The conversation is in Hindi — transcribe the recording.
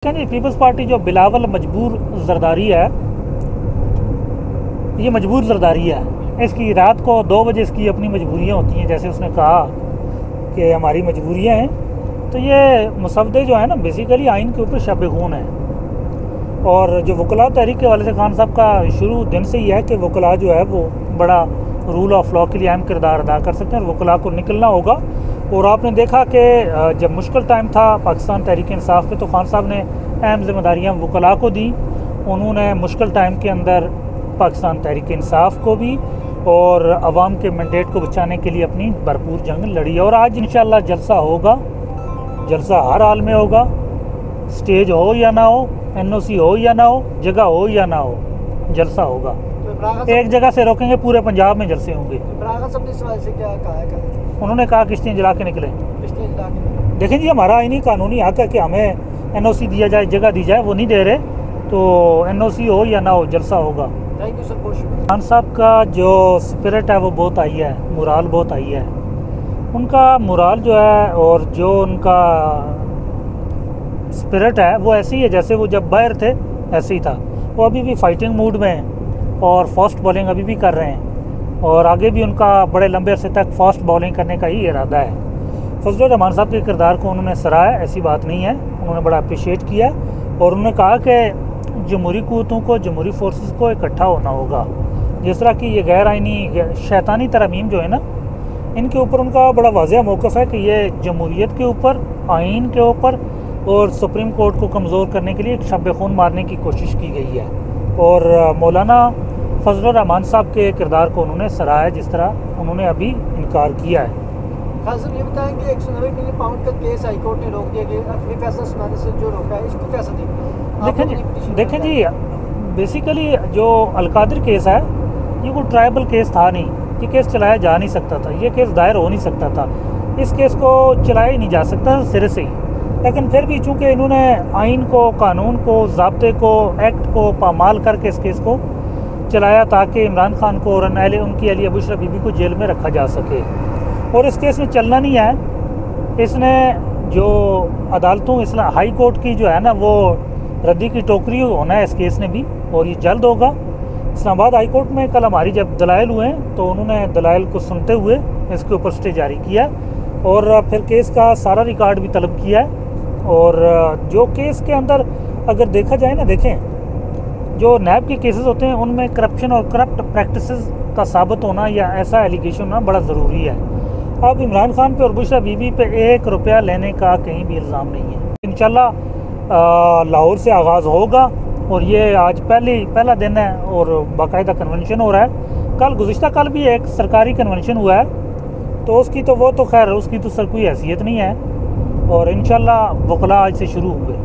जी पीपल्स पार्टी जो बिलावल मजबूर जरदारी है, ये मजबूर जरदारी है। इसकी रात को 2 बजे इसकी अपनी मजबूरियां होती हैं, जैसे उसने कहा कि हमारी मजबूरियां हैं। तो ये मुसवदे जो है ना, बेसिकली आइन के ऊपर शब खून है। और जो वकला तहरीक के वाले से खान साहब का शुरू दिन से ही है कि वकला जो है वो बड़ा रूल ऑफ लॉ के लिए अहम किरदार अदा कर सकते हैं और वकला को निकलना होगा। और आपने देखा कि जब मुश्किल टाइम था पाकिस्तान तहरीक इंसाफ पे, तो खान साहब ने अहम जिम्मेदारियाँ वकला को दी। उन्होंने मुश्किल टाइम के अंदर पाकिस्तान तहरीक इंसाफ को भी और अवाम के मैंडेट को बचाने के लिए अपनी भरपूर जंग लड़ी। और आज इंशाअल्लाह जलसा होगा, जलसा हर हाल में होगा, स्टेज हो या ना हो, NOC हो या ना हो, जगह हो या ना हो, जलसा होगा। एक जगह से रोकेंगे, पूरे पंजाब में जलसे होंगे। उन्होंने कहा किश्तियाँ जला के निकले। देखें जी, हमारा आईनी कानूनी हक है कि हमें NOC दिया जाए, जगह दी जाए, वो नहीं दे रहे, तो NOC हो या ना हो, जलसा होगा। थैंक यू सर, बहुत शुक्रिया। खान साहब का जो स्पिरिट है वो बहुत आई है, मुराल बहुत आई है। उनका मुराल जो है और जो उनका स्पिरिट है वो ऐसे ही है जैसे वो जब बाहर थे ऐसे ही था। वो अभी भी फाइटिंग मूड में हैं और फास्ट बॉलिंग अभी भी कर रहे हैं और आगे भी उनका बड़े लंबे अरसे तक फास्ट बॉलिंग करने का ही इरादा है। फजलुर रहमान साहब के किरदार को उन्होंने सराहा, ऐसी बात नहीं है, उन्होंने बड़ा अप्रिशिएट किया और उन्होंने कहा कि जमहूरी क़ुव्वतों को, जमहूरी फोर्सेस को इकट्ठा होना होगा। जिस तरह की ये गैर आइनी शैतानी तरमीम जो है ना, इनके ऊपर उनका बड़ा वाज़ेह मौक़िफ़ है कि ये जमहूरियत के ऊपर, आइन के ऊपर और सुप्रीम कोर्ट को कमज़ोर करने के लिए एक शब खून मारने की कोशिश की गई है। और मौलाना फजलुर रहमान साहब के किरदार को उन्होंने सराहा है, जिस तरह उन्होंने अभी इनकार किया है। खान साहब ये बताएंगे 190 मिलियन पाउंड का केस हाईकोर्ट ने रोक दिया कि अपनी फैसला सुनाने से जो रोका है, इसको कैसा देखें जी, बेसिकली जो अलकादिर केस है ये कोई ट्राइबल केस था नहीं, ये केस चलाया जा नहीं सकता था, ये केस दायर हो नहीं सकता था, इस केस को चलाया ही नहीं जा सकता सिरे से ही। लेकिन फिर भी चूँकि इन्होंने आइन को, कानून को, ज़ाब्ते को, एक्ट को पामाल करके इस केस को चलाया ताकि इमरान खान को और उनकी अहलिया बुशरा बीबी को जेल में रखा जा सके। और इस केस में चलना नहीं है, इसने जो अदालतों, इसलिए हाई कोर्ट की जो है ना, वो रद्दी की टोकरी होना है इस केस ने भी, और ये जल्द होगा। इस्लामाबाद हाई कोर्ट में कल हमारी जब दलाइल हुए हैं तो उन्होंने दलाइल को सुनते हुए इसके ऊपर स्टे जारी किया और फिर केस का सारा रिकॉर्ड भी तलब किया है। और जो केस के अंदर अगर देखा जाए ना, देखें जो नैब के केसेस होते हैं उनमें करप्शन और करप्ट प्रैक्टिसेस का साबित होना या ऐसा एलिगेशन होना बड़ा ज़रूरी है। अब इमरान खान पे और बुशरा बीबी पे 1 रुपया लेने का कहीं भी इल्ज़ाम नहीं है। इंशाल्लाह लाहौर से आगाज़ होगा और ये आज पहला दिन है और बाकायदा कन्वेंशन हो रहा है। गुज़िश्ता कल भी एक सरकारी कन्वेंशन हुआ है, तो उसकी तो खैर उसकी तो सर कोई हैसियत नहीं है और इंशाल्लाह वकला आज से शुरू हुए।